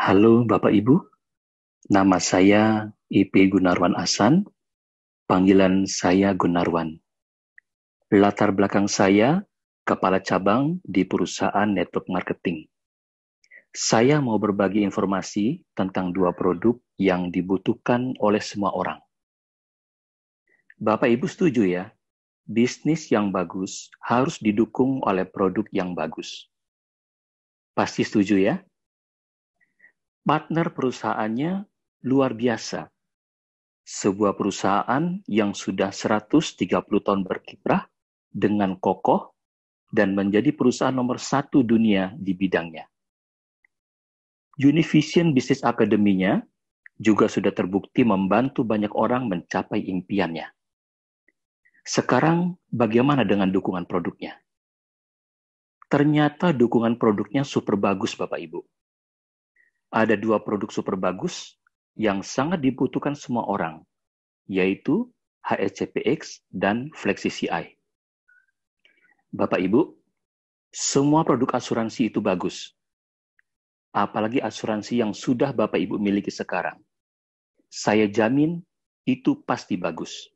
Halo Bapak Ibu, nama saya IP Gunarwan Asan, panggilan saya Gunarwan. Latar belakang saya, kepala cabang di perusahaan network marketing. Saya mau berbagi informasi tentang dua produk yang dibutuhkan oleh semua orang. Bapak Ibu setuju ya, bisnis yang bagus harus didukung oleh produk yang bagus. Pasti setuju ya? Partner perusahaannya luar biasa. Sebuah perusahaan yang sudah 130 tahun berkiprah dengan kokoh dan menjadi perusahaan nomor 1 dunia di bidangnya. Univision Business Academy-nya juga sudah terbukti membantu banyak orang mencapai impiannya. Sekarang bagaimana dengan dukungan produknya? Ternyata dukungan produknya super bagus Bapak Ibu. Ada dua produk super bagus yang sangat dibutuhkan semua orang, yaitu HSCPX dan FlexiCI. Bapak Ibu, semua produk asuransi itu bagus. Apalagi asuransi yang sudah Bapak Ibu miliki sekarang. Saya jamin itu pasti bagus.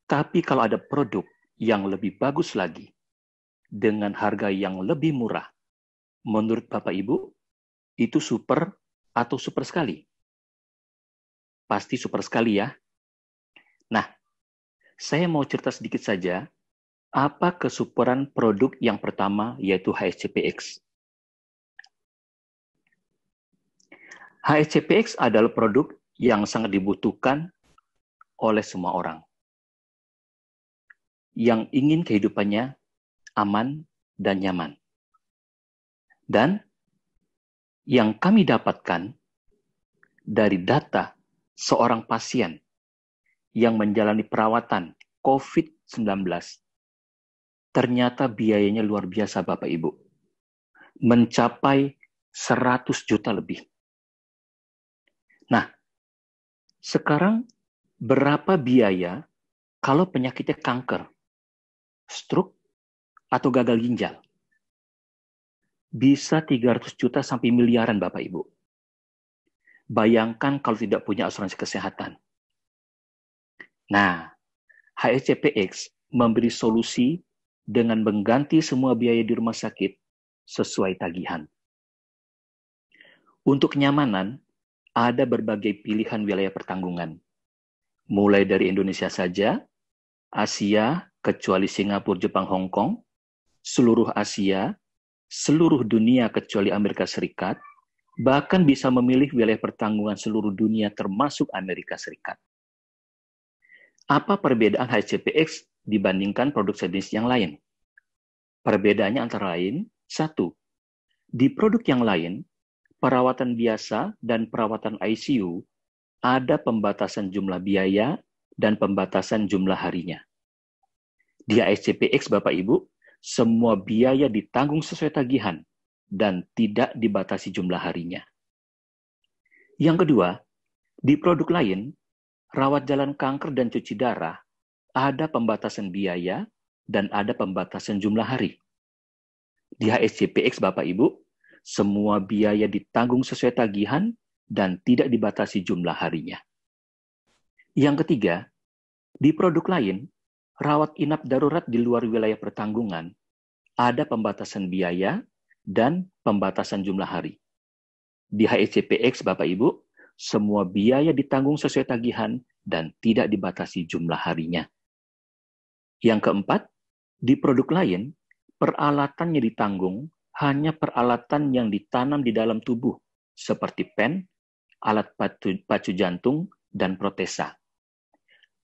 Tapi kalau ada produk yang lebih bagus lagi, dengan harga yang lebih murah, menurut Bapak Ibu, itu super atau super sekali? Pasti super sekali ya. Nah, saya mau cerita sedikit saja, apa kesuperan produk yang pertama yaitu HSCPX. HSCPX adalah produk yang sangat dibutuhkan oleh semua orang yang ingin kehidupannya aman dan nyaman. Dan yang kami dapatkan dari data seorang pasien yang menjalani perawatan COVID-19, ternyata biayanya luar biasa Bapak Ibu. Mencapai 100 juta lebih. Nah, sekarang berapa biaya kalau penyakitnya kanker, stroke, atau gagal ginjal? Bisa 300 juta sampai miliaran Bapak Ibu. Bayangkan kalau tidak punya asuransi kesehatan. Nah, HSCPX memberi solusi dengan mengganti semua biaya di rumah sakit sesuai tagihan. Untuk kenyamanan, ada berbagai pilihan wilayah pertanggungan. Mulai dari Indonesia saja, Asia, kecuali Singapura, Jepang, Hong Kong, seluruh Asia, seluruh dunia kecuali Amerika Serikat, bahkan bisa memilih wilayah pertanggungan seluruh dunia termasuk Amerika Serikat. Apa perbedaan HCPX dibandingkan produk sejenis yang lain? Perbedaannya antara lain, satu, di produk yang lain, perawatan biasa dan perawatan ICU ada pembatasan jumlah biaya dan pembatasan jumlah harinya. Di HCPX, Bapak Ibu, semua biaya ditanggung sesuai tagihan dan tidak dibatasi jumlah harinya. Yang kedua, di produk lain, rawat jalan kanker dan cuci darah, ada pembatasan biaya dan ada pembatasan jumlah hari. Di HSCPX, Bapak Ibu, semua biaya ditanggung sesuai tagihan dan tidak dibatasi jumlah harinya. Yang ketiga, di produk lain, rawat inap darurat di luar wilayah pertanggungan, ada pembatasan biaya dan pembatasan jumlah hari. Di HSCPX, Bapak Ibu, semua biaya ditanggung sesuai tagihan dan tidak dibatasi jumlah harinya. Yang keempat, di produk lain, peralatannya ditanggung hanya peralatan yang ditanam di dalam tubuh, seperti pen, alat pacu jantung, dan protesa.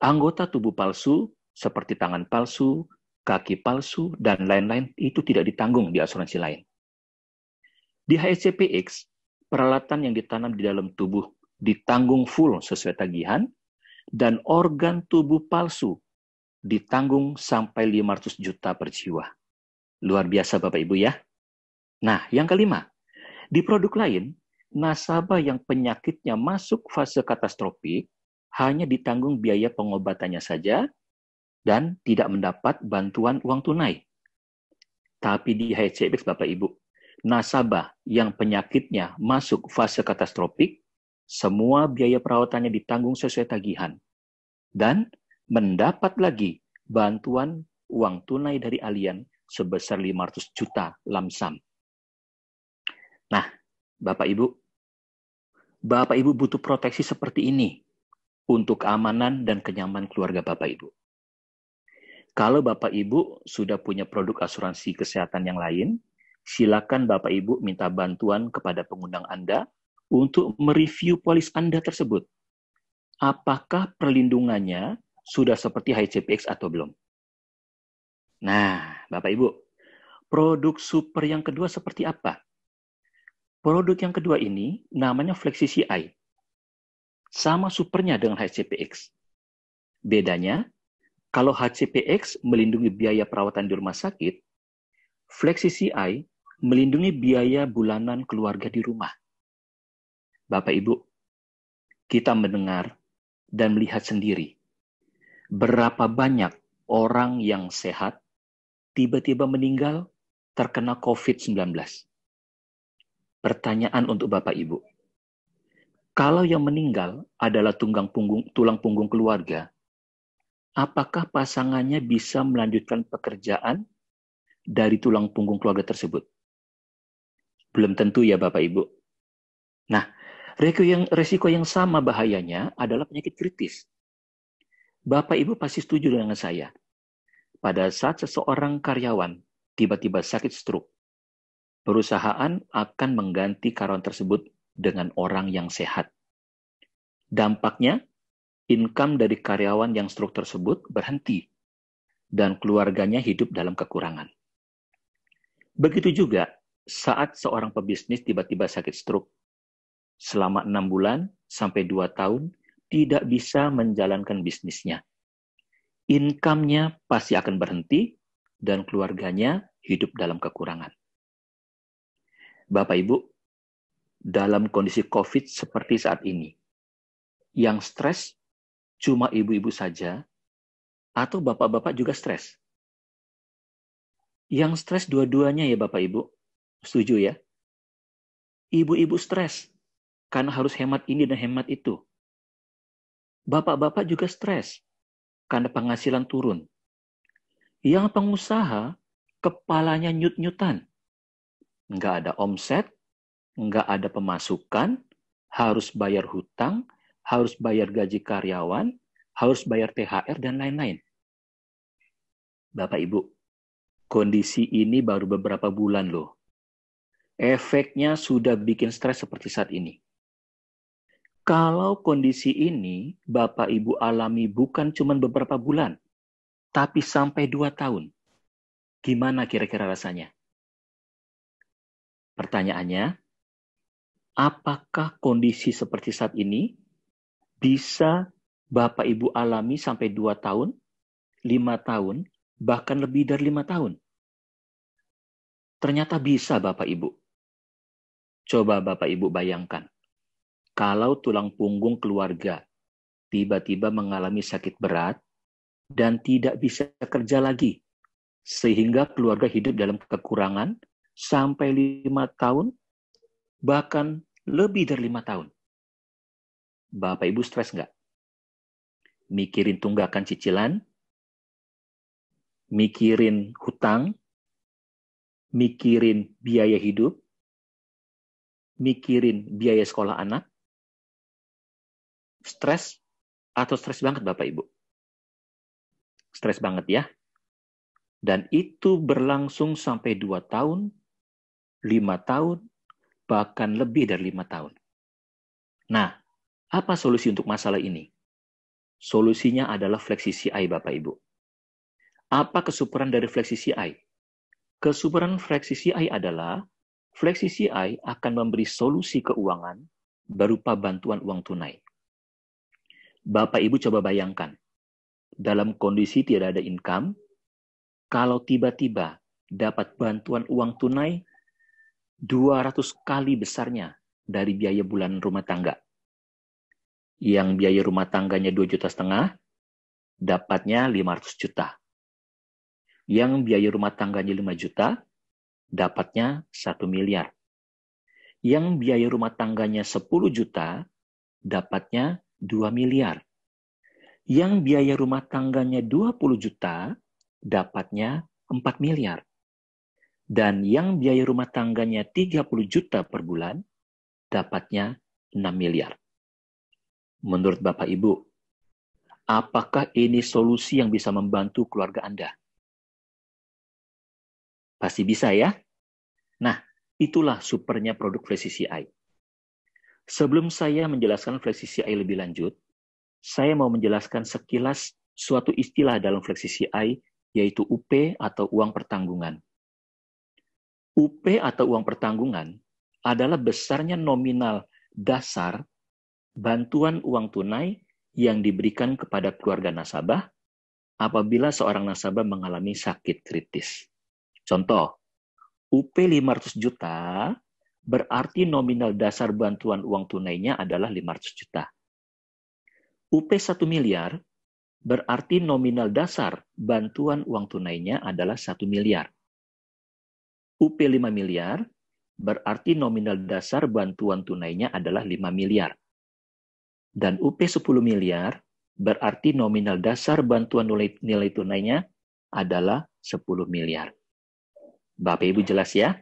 Anggota tubuh palsu, seperti tangan palsu, kaki palsu, dan lain-lain, itu tidak ditanggung di asuransi lain. Di HSCPX, peralatan yang ditanam di dalam tubuh ditanggung full sesuai tagihan, dan organ tubuh palsu ditanggung sampai 500 juta per jiwa. Luar biasa Bapak Ibu ya. Nah, yang kelima, di produk lain, nasabah yang penyakitnya masuk fase katastrofik hanya ditanggung biaya pengobatannya saja dan tidak mendapat bantuan uang tunai. Tapi di HCPX Bapak Ibu, nasabah yang penyakitnya masuk fase katastrofik, semua biaya perawatannya ditanggung sesuai tagihan. Dan mendapat lagi bantuan uang tunai dari Allianz sebesar 500 juta lamsam. Nah, Bapak Ibu butuh proteksi seperti ini untuk keamanan dan kenyamanan keluarga Bapak Ibu. Kalau Bapak Ibu sudah punya produk asuransi kesehatan yang lain, silakan Bapak Ibu minta bantuan kepada pengundang Anda untuk mereview polis Anda tersebut. Apakah perlindungannya sudah seperti HCPX atau belum? Nah, Bapak Ibu, produk super yang kedua seperti apa? Produk yang kedua ini namanya FlexiCI. Sama supernya dengan HCPX. Bedanya, kalau HCPX melindungi biaya perawatan di rumah sakit, FlexiCI melindungi biaya bulanan keluarga di rumah. Bapak Ibu, kita mendengar dan melihat sendiri berapa banyak orang yang sehat tiba-tiba meninggal terkena COVID-19. Pertanyaan untuk Bapak Ibu. Kalau yang meninggal adalah tulang punggung keluarga, apakah pasangannya bisa melanjutkan pekerjaan dari tulang punggung keluarga tersebut? Belum tentu ya Bapak Ibu. Nah, resiko yang sama bahayanya adalah penyakit kritis. Bapak Ibu pasti setuju dengan saya. Pada saat seseorang karyawan tiba-tiba sakit stroke, perusahaan akan mengganti karyawan tersebut dengan orang yang sehat. Dampaknya, income dari karyawan yang stroke tersebut berhenti dan keluarganya hidup dalam kekurangan. Begitu juga saat seorang pebisnis tiba-tiba sakit stroke, selama 6 bulan sampai 2 tahun tidak bisa menjalankan bisnisnya. Income-nya pasti akan berhenti dan keluarganya hidup dalam kekurangan. Bapak Ibu, dalam kondisi COVID seperti saat ini, yang stres cuma ibu-ibu saja atau bapak-bapak juga stres? Yang stres dua-duanya ya Bapak Ibu. Setuju ya? Ibu-ibu stres karena harus hemat ini dan hemat itu. Bapak-bapak juga stres karena penghasilan turun. Yang pengusaha kepalanya nyut-nyutan. Nggak ada omset, nggak ada pemasukan, harus bayar hutang, harus bayar gaji karyawan, harus bayar THR, dan lain-lain. Bapak Ibu, kondisi ini baru beberapa bulan loh. Efeknya sudah bikin stres seperti saat ini. Kalau kondisi ini Bapak Ibu alami bukan cuma beberapa bulan, tapi sampai 2 tahun. Gimana kira-kira rasanya? Pertanyaannya, apakah kondisi seperti saat ini bisa Bapak Ibu alami sampai 2 tahun, 5 tahun, bahkan lebih dari 5 tahun? Ternyata bisa Bapak Ibu. Coba Bapak Ibu bayangkan, kalau tulang punggung keluarga tiba-tiba mengalami sakit berat dan tidak bisa kerja lagi, sehingga keluarga hidup dalam kekurangan sampai 5 tahun, bahkan lebih dari 5 tahun. Bapak Ibu stres nggak? Mikirin tunggakan cicilan, mikirin hutang, mikirin biaya hidup, mikirin biaya sekolah anak, stres atau stres banget Bapak Ibu? Stres banget ya. Dan itu berlangsung sampai 2 tahun, 5 tahun, bahkan lebih dari 5 tahun. Nah, apa solusi untuk masalah ini? Solusinya adalah FlexiCI Bapak Ibu. Apa kesuperan dari FlexiCI? Kesuperan FlexiCI adalah FlexiCI akan memberi solusi keuangan berupa bantuan uang tunai. Bapak Ibu coba bayangkan, dalam kondisi tidak ada income, kalau tiba-tiba dapat bantuan uang tunai 200 kali besarnya dari biaya bulanan rumah tangga. Yang biaya rumah tangganya 2,5 juta, dapatnya 500 juta. Yang biaya rumah tangganya 5 juta, dapatnya 1 miliar. Yang biaya rumah tangganya 10 juta, dapatnya 2 miliar. Yang biaya rumah tangganya 20 juta, dapatnya 4 miliar. Dan yang biaya rumah tangganya 30 juta per bulan, dapatnya 6 miliar. Menurut Bapak Ibu, apakah ini solusi yang bisa membantu keluarga Anda? Pasti bisa ya? Nah, itulah supernya produk FlexiCI. Sebelum saya menjelaskan FlexiCI lebih lanjut, saya mau menjelaskan sekilas suatu istilah dalam FlexiCI, yaitu UP atau uang pertanggungan. UP atau uang pertanggungan adalah besarnya nominal dasar bantuan uang tunai yang diberikan kepada keluarga nasabah apabila seorang nasabah mengalami sakit kritis. Contoh, UP 500 juta berarti nominal dasar bantuan uang tunainya adalah 500 juta. UP 1 miliar berarti nominal dasar bantuan uang tunainya adalah 1 miliar. UP 5 miliar berarti nominal dasar bantuan tunainya adalah 5 miliar. Dan UP 10 miliar berarti nominal dasar bantuan nilai tunainya adalah 10 miliar. Bapak Ibu jelas ya?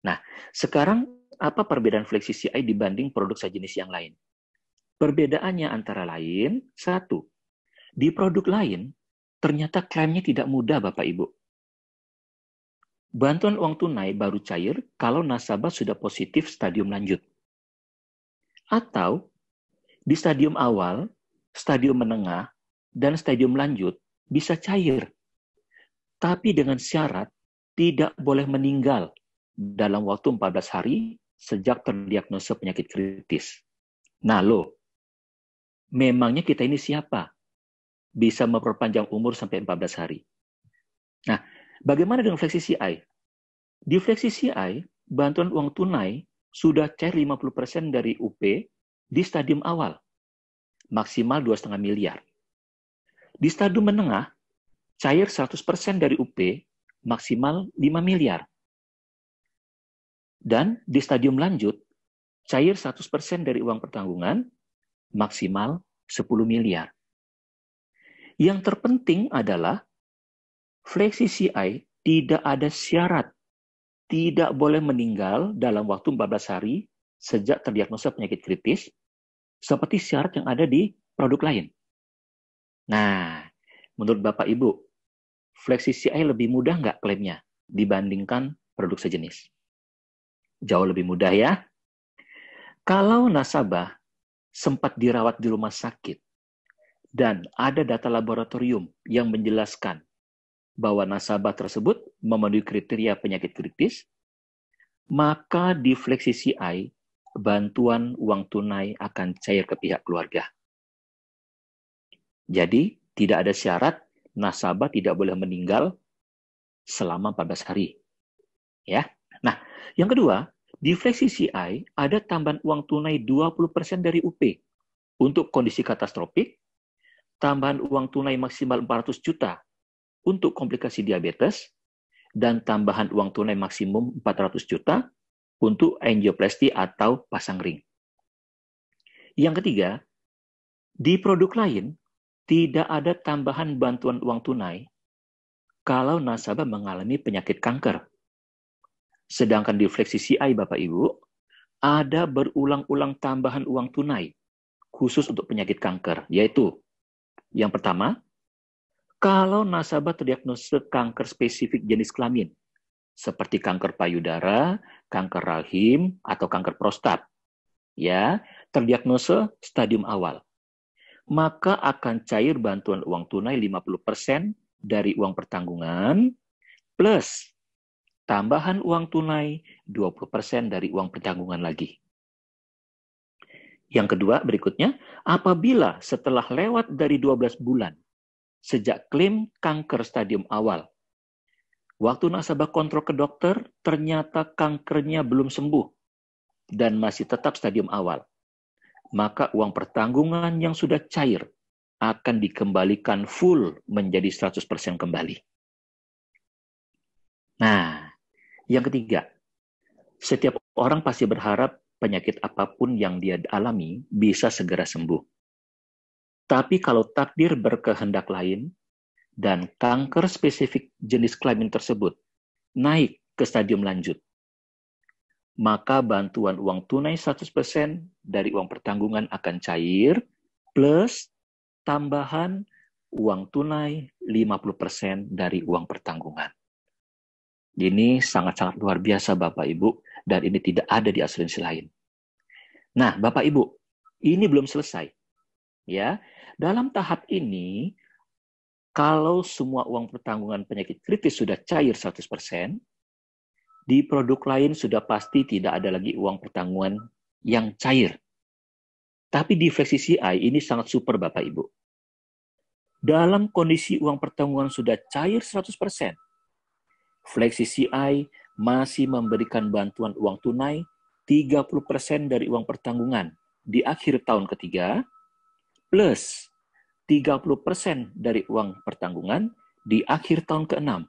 Nah, sekarang apa perbedaan FlexiCI dibanding produk sejenis yang lain? Perbedaannya antara lain, satu, di produk lain ternyata klaimnya tidak mudah Bapak Ibu. Bantuan uang tunai baru cair kalau nasabah sudah positif stadium lanjut. Atau di stadium awal, stadium menengah, dan stadium lanjut bisa cair. Tapi dengan syarat tidak boleh meninggal dalam waktu 14 hari sejak terdiagnosa penyakit kritis. Nah loh, memangnya kita ini siapa? Bisa memperpanjang umur sampai 14 hari. Nah, bagaimana dengan FlexiCI? Di FlexiCI, bantuan uang tunai sudah cair 50% dari UP di stadium awal, maksimal 2,5 miliar. Di stadium menengah, cair 100% dari UP, maksimal 5 miliar. Dan di stadium lanjut, cair 100% dari uang pertanggungan, maksimal 10 miliar. Yang terpenting adalah FlexiCI tidak ada syarat, tidak boleh meninggal dalam waktu 14 hari sejak terdiagnosa penyakit kritis, seperti syarat yang ada di produk lain. Nah, menurut Bapak Ibu, FlexiCI lebih mudah nggak klaimnya dibandingkan produk sejenis? Jauh lebih mudah ya. Kalau nasabah sempat dirawat di rumah sakit dan ada data laboratorium yang menjelaskan bahwa nasabah tersebut memenuhi kriteria penyakit kritis, maka di FlexiCI bantuan uang tunai akan cair ke pihak keluarga. Jadi, tidak ada syarat nasabah tidak boleh meninggal selama 14 hari. Ya. Nah, yang kedua, di FlexiCI ada tambahan uang tunai 20% dari UP untuk kondisi katastrofik, tambahan uang tunai maksimal 400 juta untuk komplikasi diabetes, dan tambahan uang tunai maksimum 400 juta untuk angioplasti atau pasang ring. Yang ketiga, di produk lain tidak ada tambahan bantuan uang tunai kalau nasabah mengalami penyakit kanker. Sedangkan di FlexiCI, Bapak Ibu, ada berulang-ulang tambahan uang tunai khusus untuk penyakit kanker, yaitu yang pertama, kalau nasabah terdiagnosa kanker spesifik jenis kelamin, seperti kanker payudara, kanker rahim, atau kanker prostat, ya, terdiagnosa stadium awal, maka akan cair bantuan uang tunai 50% dari uang pertanggungan, plus tambahan uang tunai 20% dari uang pertanggungan lagi. Yang kedua, berikutnya, apabila setelah lewat dari 12 bulan, sejak klaim kanker stadium awal, waktu nasabah kontrol ke dokter, ternyata kankernya belum sembuh dan masih tetap stadium awal, maka uang pertanggungan yang sudah cair akan dikembalikan full menjadi 100% kembali. Nah, Yang ketiga, setiap orang pasti berharap penyakit apapun yang dia alami bisa segera sembuh. Tapi kalau takdir berkehendak lain dan kanker spesifik jenis kelamin tersebut naik ke stadium lanjut, maka bantuan uang tunai 100% dari uang pertanggungan akan cair, plus tambahan uang tunai 50% dari uang pertanggungan. Ini sangat-sangat luar biasa Bapak Ibu, dan ini tidak ada di asuransi lain. Nah, Bapak Ibu, ini belum selesai. Ya, dalam tahap ini, kalau semua uang pertanggungan penyakit kritis sudah cair 100%, di produk lain sudah pasti tidak ada lagi uang pertanggungan yang cair. Tapi di Flexi CI ini sangat super Bapak Ibu. Dalam kondisi uang pertanggungan sudah cair 100%, Flexi CI masih memberikan bantuan uang tunai 30% dari uang pertanggungan di akhir tahun ketiga, plus 30% dari uang pertanggungan di akhir tahun ke-6.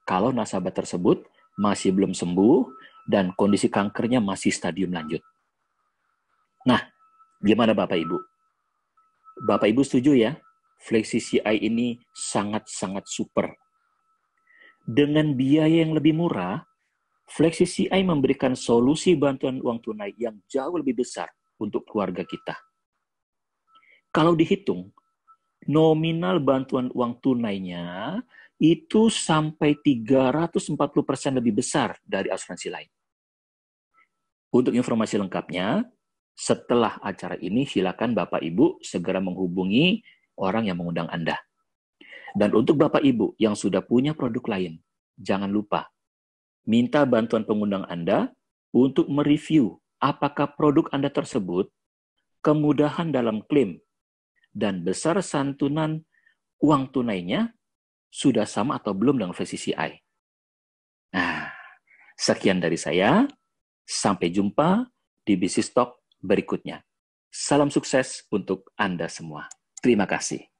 Kalau nasabah tersebut masih belum sembuh dan kondisi kankernya masih stadium lanjut. Nah, gimana Bapak Ibu? Bapak Ibu setuju ya? Flexi CI ini sangat-sangat super. Dengan biaya yang lebih murah, Flexi CI memberikan solusi bantuan uang tunai yang jauh lebih besar untuk keluarga kita. Kalau dihitung, nominal bantuan uang tunainya itu sampai 340% lebih besar dari asuransi lain. Untuk informasi lengkapnya, setelah acara ini silakan Bapak Ibu segera menghubungi orang yang mengundang Anda. Dan untuk Bapak Ibu yang sudah punya produk lain, jangan lupa minta bantuan pengundang Anda untuk mereview apakah produk Anda tersebut kemudahan dalam klaim dan besar santunan uang tunainya sudah sama atau belum dengan Flexi CI. Nah, sekian dari saya. Sampai jumpa di Bisnis Talk berikutnya. Salam sukses untuk Anda semua. Terima kasih.